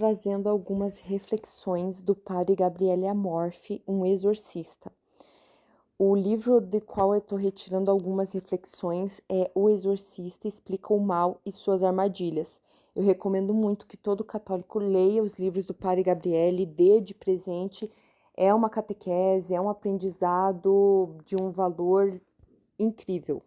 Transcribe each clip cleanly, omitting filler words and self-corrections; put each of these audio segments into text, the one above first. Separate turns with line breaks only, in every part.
trazendo algumas reflexões do padre Gabriele Amorfi, um exorcista. O livro de qual eu estou retirando algumas reflexões é O Exorcista Explica o Mal e Suas Armadilhas. Eu recomendo muito que todo católico leia os livros do padre Gabriele, dê de presente. É uma catequese, é um aprendizado de um valor incrível.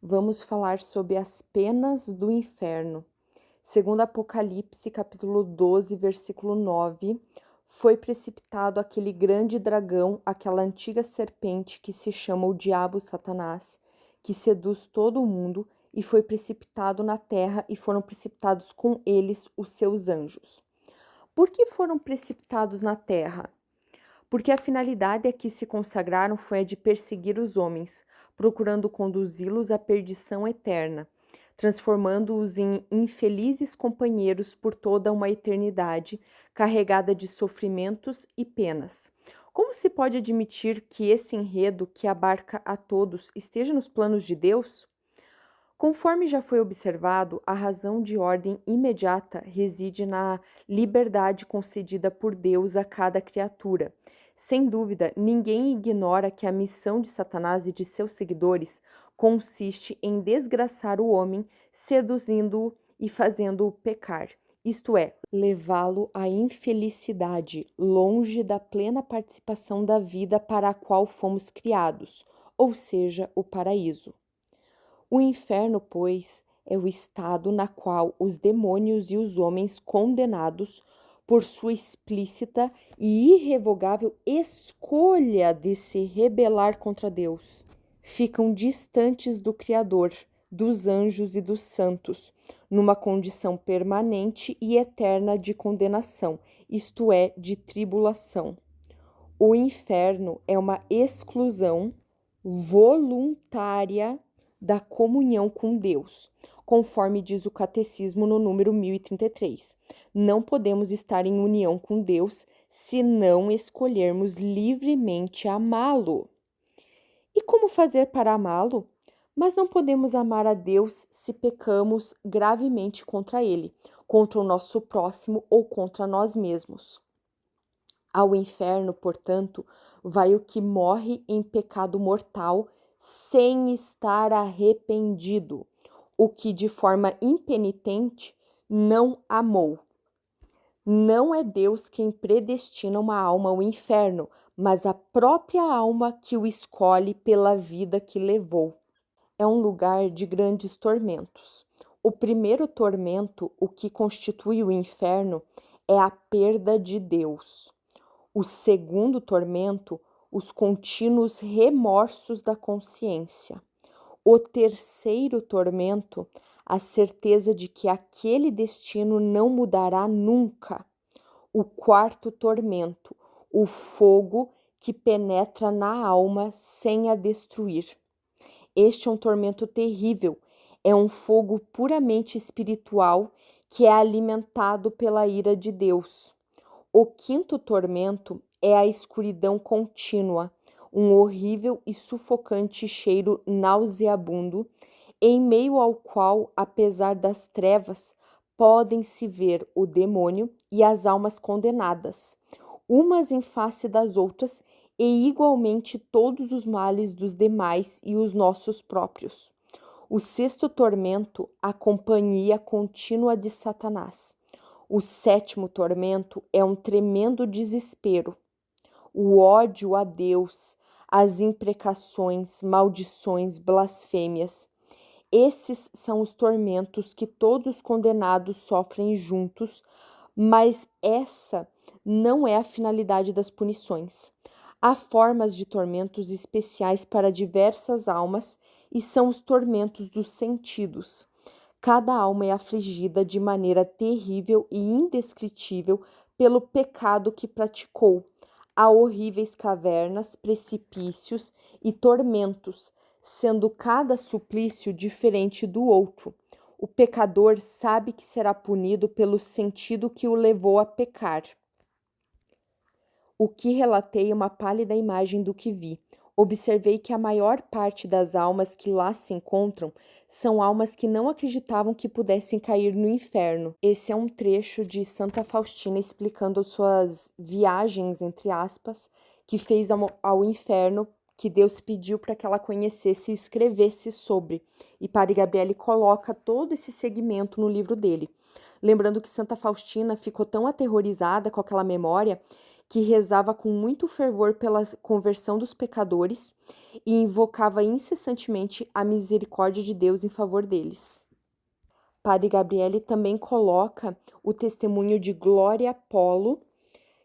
Vamos falar sobre as penas do inferno. Segundo Apocalipse, capítulo 12, versículo 9, foi precipitado aquele grande dragão, aquela antiga serpente que se chama o diabo Satanás, que seduz todo o mundo, e foi precipitado na terra, e foram precipitados com eles os seus anjos. Por que foram precipitados na terra? Porque a finalidade a que se consagraram foi a de perseguir os homens, procurando conduzi-los à perdição eterna, transformando-os em infelizes companheiros por toda uma eternidade, carregada de sofrimentos e penas. Como se pode admitir que esse enredo, que abarca a todos, esteja nos planos de Deus? Conforme já foi observado, a razão de ordem imediata reside na liberdade concedida por Deus a cada criatura. Sem dúvida, ninguém ignora que a missão de Satanás e de seus seguidores consiste em desgraçar o homem, seduzindo-o e fazendo-o pecar, isto é, levá-lo à infelicidade, longe da plena participação da vida para a qual fomos criados, ou seja, o paraíso. O inferno, pois, é o estado na qual os demônios e os homens condenados, por sua explícita e irrevogável escolha de se rebelar contra Deus, ficam distantes do Criador, dos anjos e dos santos, numa condição permanente e eterna de condenação, isto é, de tribulação. O inferno é uma exclusão voluntária da comunhão com Deus, conforme diz o Catecismo no número 1033. Não podemos estar em união com Deus se não escolhermos livremente amá-lo. E como fazer para amá-lo? Mas não podemos amar a Deus se pecamos gravemente contra Ele, contra o nosso próximo ou contra nós mesmos. Ao inferno, portanto, vai o que morre em pecado mortal sem estar arrependido, o que de forma impenitente não amou. Não é Deus quem predestina uma alma ao inferno, mas a própria alma que o escolhe pela vida que levou. É um lugar de grandes tormentos. O primeiro tormento, o que constitui o inferno, é a perda de Deus. O segundo tormento, os contínuos remorsos da consciência. O terceiro tormento, a certeza de que aquele destino não mudará nunca. O quarto tormento, o fogo que penetra na alma sem a destruir. Este é um tormento terrível, é um fogo puramente espiritual que é alimentado pela ira de Deus. O quinto tormento é a escuridão contínua, um horrível e sufocante cheiro nauseabundo, em meio ao qual, apesar das trevas, podem-se ver o demônio e as almas condenadas, umas em face das outras, e igualmente todos os males dos demais e os nossos próprios. O sexto tormento, a companhia contínua de Satanás. O sétimo tormento é um tremendo desespero, o ódio a Deus, as imprecações, maldições, blasfêmias. Esses são os tormentos que todos os condenados sofrem juntos, mas essa não é a finalidade das punições. Há formas de tormentos especiais para diversas almas e são os tormentos dos sentidos. Cada alma é afligida de maneira terrível e indescritível pelo pecado que praticou. Há horríveis cavernas, precipícios e tormentos, sendo cada suplício diferente do outro. O pecador sabe que será punido pelo sentido que o levou a pecar. O que relatei é uma pálida imagem do que vi. Observei que a maior parte das almas que lá se encontram são almas que não acreditavam que pudessem cair no inferno. Esse é um trecho de Santa Faustina explicando suas viagens, entre aspas, que fez ao inferno, que Deus pediu para que ela conhecesse e escrevesse sobre. E Padre Gabriele coloca todo esse segmento no livro dele. Lembrando que Santa Faustina ficou tão aterrorizada com aquela memória que rezava com muito fervor pela conversão dos pecadores e invocava incessantemente a misericórdia de Deus em favor deles. Padre Gabriele também coloca o testemunho de Glória Polo,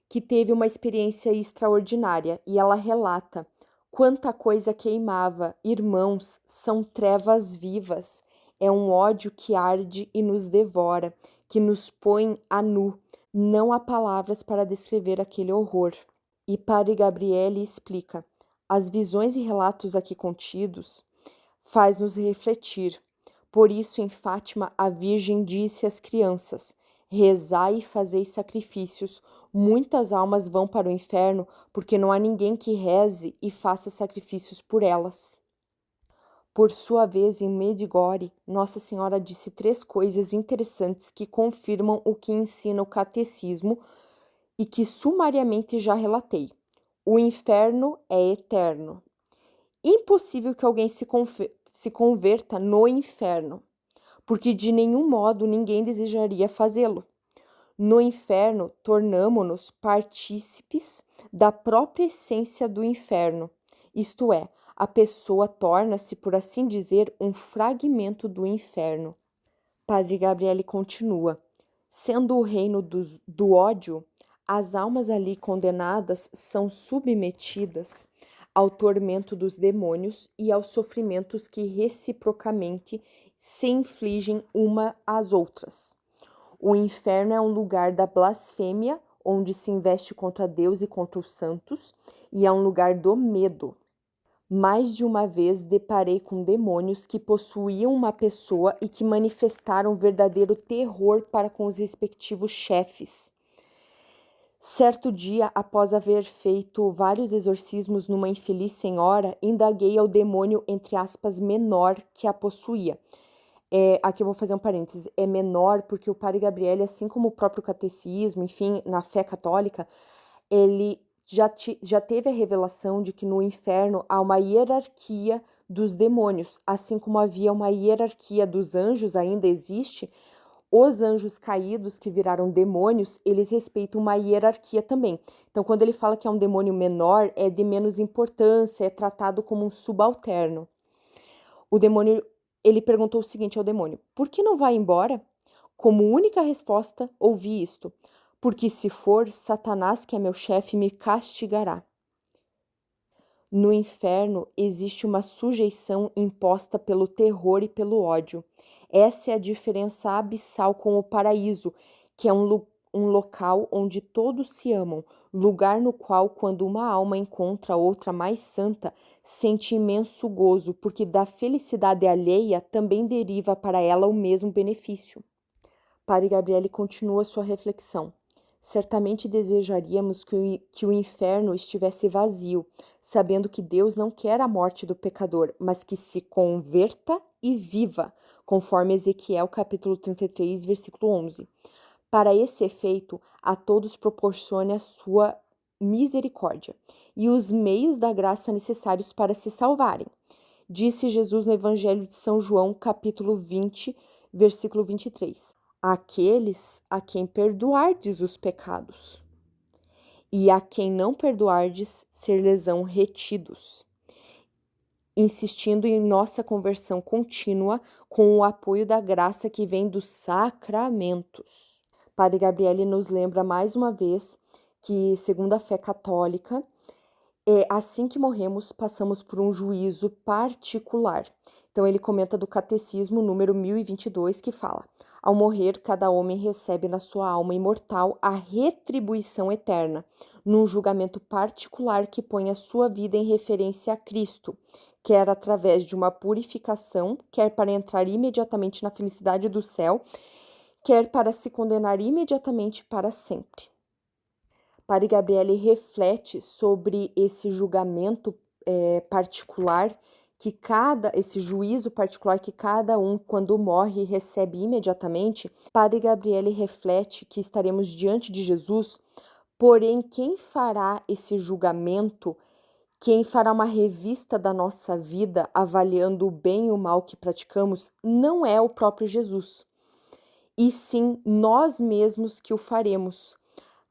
que teve uma experiência extraordinária, e ela relata: quanta coisa queimava, irmãos, são trevas vivas, é um ódio que arde e nos devora, que nos põe a nu, não há palavras para descrever aquele horror. E Padre Gabriele explica: as visões e relatos aqui contidos faz-nos refletir. Por isso, em Fátima, a Virgem disse às crianças: rezai e fazei sacrifícios. Muitas almas vão para o inferno porque não há ninguém que reze e faça sacrifícios por elas. Por sua vez, em Medjugorje, Nossa Senhora disse 3 coisas interessantes que confirmam o que ensina o catecismo e que sumariamente já relatei. O inferno é eterno. Impossível que alguém se converta no inferno, porque de nenhum modo ninguém desejaria fazê-lo. No inferno, tornamo-nos partícipes da própria essência do inferno, isto é, a pessoa torna-se, por assim dizer, um fragmento do inferno. Padre Gabriele continua: sendo o reino do ódio, as almas ali condenadas são submetidas ao tormento dos demônios e aos sofrimentos que reciprocamente se infligem uma às outras. O inferno é um lugar da blasfêmia, onde se investe contra Deus e contra os santos, e é um lugar do medo. Mais de uma vez deparei com demônios que possuíam uma pessoa e que manifestaram verdadeiro terror para com os respectivos chefes. Certo dia, após haver feito vários exorcismos numa infeliz senhora, indaguei ao demônio, entre aspas, menor que a possuía. Aqui eu vou fazer um parênteses, é menor porque o Padre Gabriele, assim como o próprio catecismo, enfim, na fé católica, ele já teve a revelação de que no inferno há uma hierarquia dos demônios, assim como havia uma hierarquia dos anjos, ainda existe. Os anjos caídos que viraram demônios, eles respeitam uma hierarquia também. Então, quando ele fala que é um demônio menor, é de menos importância, é tratado como um subalterno. O demônio, ele perguntou o seguinte ao demônio: por que não vai embora? Como única resposta, ouvi isto: porque se for, Satanás, que é meu chefe, me castigará. No inferno existe uma sujeição imposta pelo terror e pelo ódio. Essa é a diferença abissal com o paraíso, que é um local onde todos se amam, lugar no qual, quando uma alma encontra outra mais santa, sente imenso gozo, porque da felicidade alheia também deriva para ela o mesmo benefício. Padre Gabriele continua sua reflexão. Certamente desejaríamos que o inferno estivesse vazio, sabendo que Deus não quer a morte do pecador, mas que se converta e viva, conforme Ezequiel capítulo 33, versículo 11. Para esse efeito, a todos proporcione a sua misericórdia e os meios da graça necessários para se salvarem. Disse Jesus no Evangelho de São João, capítulo 20, versículo 23. Aqueles a quem perdoardes os pecados, e a quem não perdoardes ser-lhes-ão retidos, insistindo em nossa conversão contínua com o apoio da graça que vem dos sacramentos. Padre Gabriele nos lembra mais uma vez que, segundo a fé católica, assim que morremos, passamos por um juízo particular. Então, ele comenta do Catecismo número 1022, que fala: ao morrer, cada homem recebe na sua alma imortal a retribuição eterna, num julgamento particular que põe a sua vida em referência a Cristo, quer através de uma purificação, quer para entrar imediatamente na felicidade do céu, quer para se condenar imediatamente para sempre. Padre Gabriele reflete sobre esse julgamento particular que esse juízo particular que cada um, quando morre, recebe imediatamente, Padre Gabriele reflete que estaremos diante de Jesus, porém quem fará esse julgamento, quem fará uma revista da nossa vida, avaliando o bem e o mal que praticamos, não é o próprio Jesus, e sim nós mesmos que o faremos.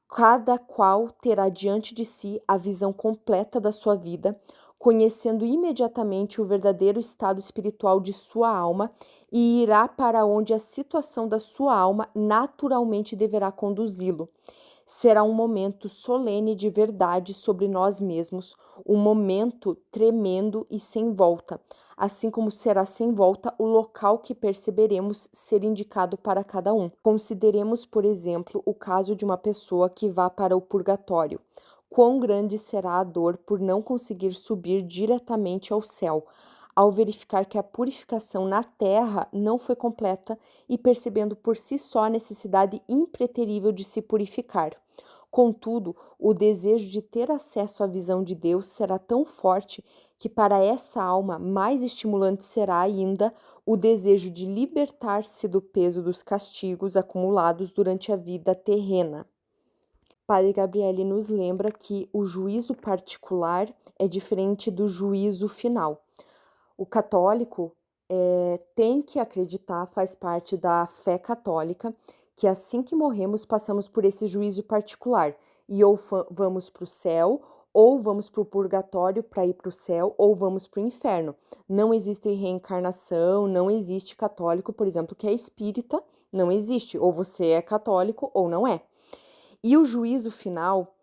Cada qual terá diante de si a visão completa da sua vida, conhecendo imediatamente o verdadeiro estado espiritual de sua alma e irá para onde a situação da sua alma naturalmente deverá conduzi-lo. Será um momento solene de verdade sobre nós mesmos, um momento tremendo e sem volta, assim como será sem volta o local que perceberemos ser indicado para cada um. Consideremos, por exemplo, o caso de uma pessoa que vá para o purgatório. Quão grande será a dor por não conseguir subir diretamente ao céu, ao verificar que a purificação na terra não foi completa e percebendo por si só a necessidade impreterível de se purificar. Contudo, o desejo de ter acesso à visão de Deus será tão forte que para essa alma mais estimulante será ainda o desejo de libertar-se do peso dos castigos acumulados durante a vida terrena. Padre Gabriele nos lembra que o juízo particular é diferente do juízo final. O católico tem que acreditar, faz parte da fé católica, que assim que morremos passamos por esse juízo particular e ou vamos para o céu, ou vamos para o purgatório para ir para o céu, ou vamos para o inferno. Não existe reencarnação, não existe católico, por exemplo, que é espírita, não existe. Ou você é católico ou não é. E o juízo final,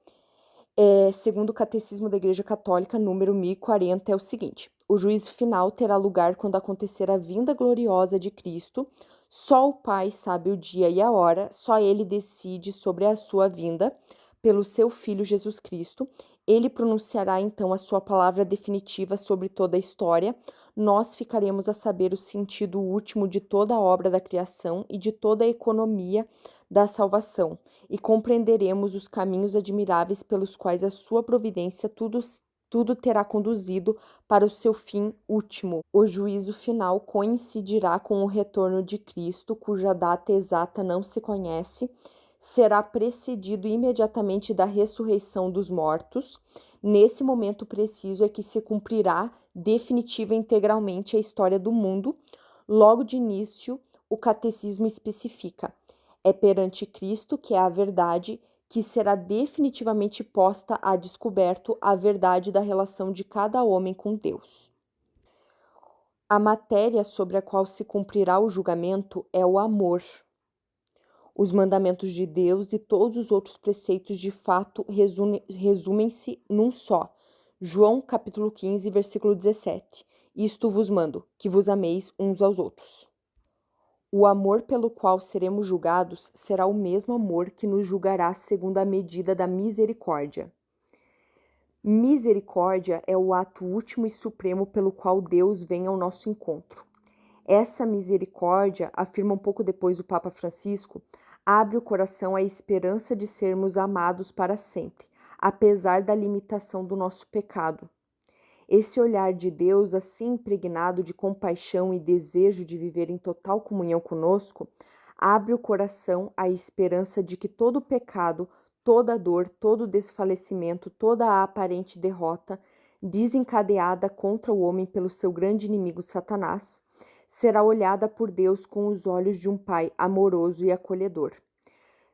segundo o Catecismo da Igreja Católica, número 1040, é o seguinte: o juízo final terá lugar quando acontecer a vinda gloriosa de Cristo. Só o Pai sabe o dia e a hora, só ele decide sobre a sua vinda pelo seu Filho Jesus Cristo. Ele pronunciará então a sua palavra definitiva sobre toda a história. Nós ficaremos a saber o sentido último de toda a obra da criação e de toda a economia da salvação, e compreenderemos os caminhos admiráveis pelos quais a sua providência tudo terá conduzido para o seu fim último. O juízo final coincidirá com o retorno de Cristo, cuja data exata não se conhece, será precedido imediatamente da ressurreição dos mortos. Nesse momento preciso é que se cumprirá definitiva e integralmente a história do mundo. Logo de início, o catecismo especifica: é perante Cristo, que é a verdade, que será definitivamente posta a descoberto a verdade da relação de cada homem com Deus. A matéria sobre a qual se cumprirá o julgamento é o amor. Os mandamentos de Deus e todos os outros preceitos de fato resumem-se num só. João capítulo 15, versículo 17. Isto vos mando, que vos ameis uns aos outros. O amor pelo qual seremos julgados será o mesmo amor que nos julgará segundo a medida da misericórdia. Misericórdia é o ato último e supremo pelo qual Deus vem ao nosso encontro. Essa misericórdia, afirma um pouco depois o Papa Francisco, abre o coração à esperança de sermos amados para sempre, apesar da limitação do nosso pecado. Esse olhar de Deus, assim impregnado de compaixão e desejo de viver em total comunhão conosco, abre o coração à esperança de que todo pecado, toda dor, todo desfalecimento, toda a aparente derrota, desencadeada contra o homem pelo seu grande inimigo Satanás, será olhada por Deus com os olhos de um Pai amoroso e acolhedor.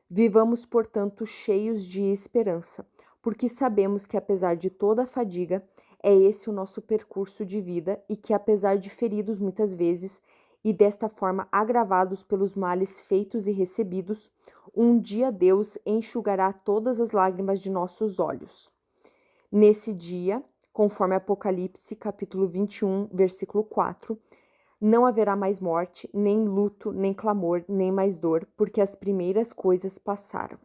Vivamos, portanto, cheios de esperança, porque sabemos que, apesar de toda a fadiga, é esse o nosso percurso de vida e que, apesar de feridos muitas vezes e desta forma agravados pelos males feitos e recebidos, um dia Deus enxugará todas as lágrimas de nossos olhos. Nesse dia, conforme Apocalipse, capítulo 21, versículo 4, não haverá mais morte, nem luto, nem clamor, nem mais dor, porque as primeiras coisas passaram.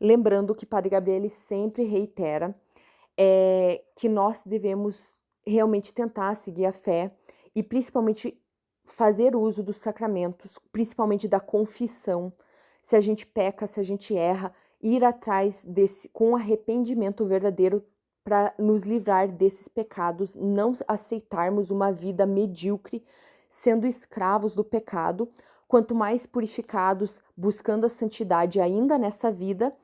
Lembrando que Padre Gabriele sempre reitera que nós devemos realmente tentar seguir a fé e principalmente fazer uso dos sacramentos, principalmente da confissão. Se a gente peca, se a gente erra, ir atrás com arrependimento verdadeiro para nos livrar desses pecados, não aceitarmos uma vida medíocre, sendo escravos do pecado. Quanto mais purificados, buscando a santidade ainda nessa vida,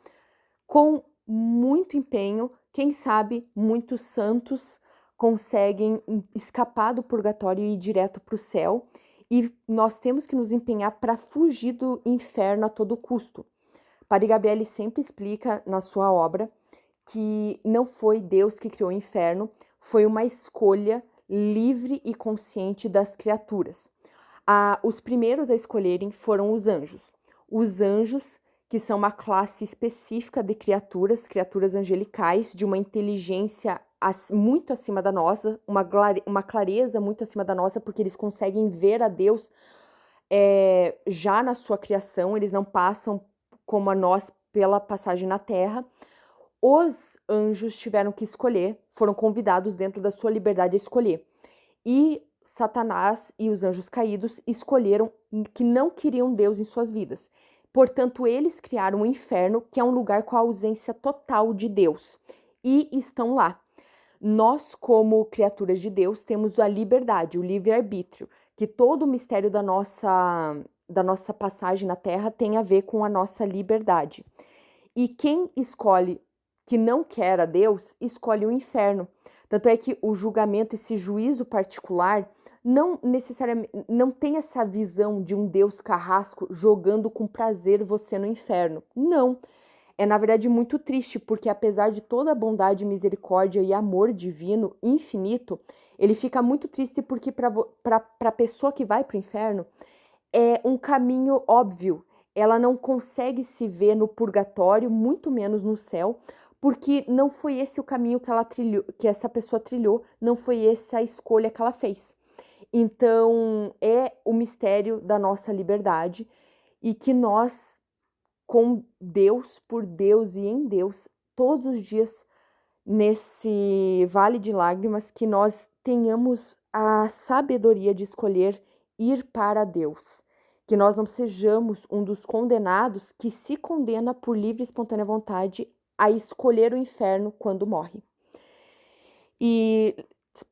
com muito empenho, quem sabe muitos santos conseguem escapar do purgatório e ir direto para o céu, e nós temos que nos empenhar para fugir do inferno a todo custo. Padre Gabriele sempre explica na sua obra que não foi Deus que criou o inferno, foi uma escolha livre e consciente das criaturas. Os primeiros a escolherem foram os anjos. Os anjos, que são uma classe específica de criaturas angelicais, de uma inteligência muito acima da nossa, uma clareza muito acima da nossa, porque eles conseguem ver a Deus já na sua criação, eles não passam como a nós pela passagem na Terra. Os anjos tiveram que escolher, foram convidados dentro da sua liberdade a escolher. E Satanás e os anjos caídos escolheram que não queriam Deus em suas vidas. Portanto, eles criaram o inferno, que é um lugar com a ausência total de Deus. E estão lá. Nós, como criaturas de Deus, temos a liberdade, o livre-arbítrio, que todo o mistério da nossa passagem na Terra tem a ver com a nossa liberdade. E quem escolhe que não quer a Deus, escolhe o inferno. Tanto é que o julgamento, esse juízo particular, não necessariamente não tem essa visão de um Deus carrasco jogando com prazer você no inferno. Não. É, na verdade, muito triste, porque apesar de toda a bondade, misericórdia e amor divino infinito, ele fica muito triste porque para a pessoa que vai para o inferno é um caminho óbvio. Ela não consegue se ver no purgatório, muito menos no céu, porque não foi esse o caminho que ela trilhou, que essa pessoa trilhou, não foi essa a escolha que ela fez. Então, é o mistério da nossa liberdade e que nós, com Deus, por Deus e em Deus, todos os dias nesse vale de lágrimas, que nós tenhamos a sabedoria de escolher ir para Deus. Que nós não sejamos um dos condenados que se condena por livre e espontânea vontade a escolher o inferno quando morre. E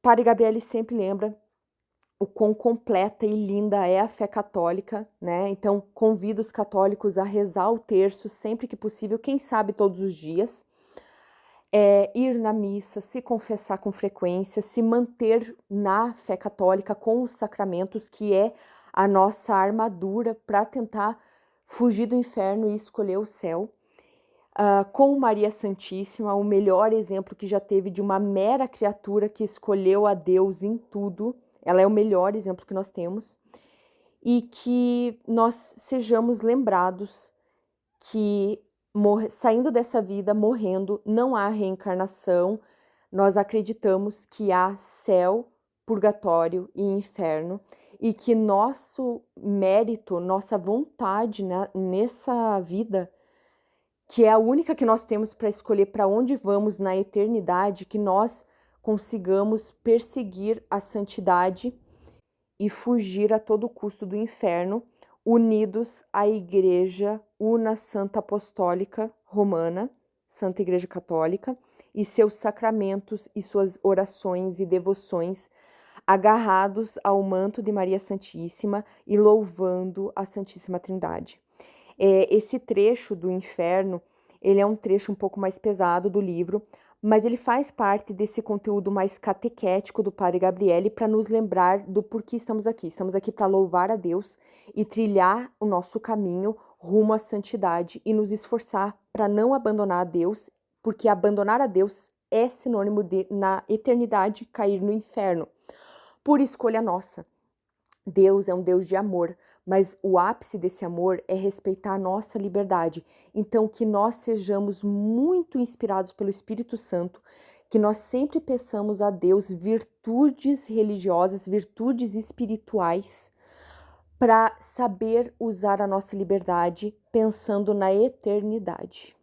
Padre Gabriele sempre lembra o quão completa e linda é a fé católica, né? Então, convido os católicos a rezar o terço sempre que possível, quem sabe todos os dias, ir na missa, se confessar com frequência, se manter na fé católica com os sacramentos, que é a nossa armadura para tentar fugir do inferno e escolher o céu. Com Maria Santíssima, o melhor exemplo que já teve de uma mera criatura que escolheu a Deus em tudo. Ela é o melhor exemplo que nós temos. E que nós sejamos lembrados que saindo dessa vida, morrendo, não há reencarnação. Nós acreditamos que há céu, purgatório e inferno. E que nosso mérito, nossa vontade nessa vida, que é a única que nós temos para escolher para onde vamos na eternidade, que nós consigamos perseguir a santidade e fugir a todo custo do inferno, unidos à Igreja Una Santa Apostólica Romana, Santa Igreja Católica, e seus sacramentos e suas orações e devoções, agarrados ao manto de Maria Santíssima e louvando a Santíssima Trindade. Esse trecho do inferno, ele é um trecho um pouco mais pesado do livro, mas ele faz parte desse conteúdo mais catequético do Padre Gabriele para nos lembrar do porquê estamos aqui. Estamos aqui para louvar a Deus e trilhar o nosso caminho rumo à santidade e nos esforçar para não abandonar a Deus, porque abandonar a Deus é sinônimo de, na eternidade, cair no inferno, por escolha nossa. Deus é um Deus de amor, mas o ápice desse amor é respeitar a nossa liberdade. Então, que nós sejamos muito inspirados pelo Espírito Santo, que nós sempre peçamos a Deus virtudes religiosas, virtudes espirituais, para saber usar a nossa liberdade pensando na eternidade.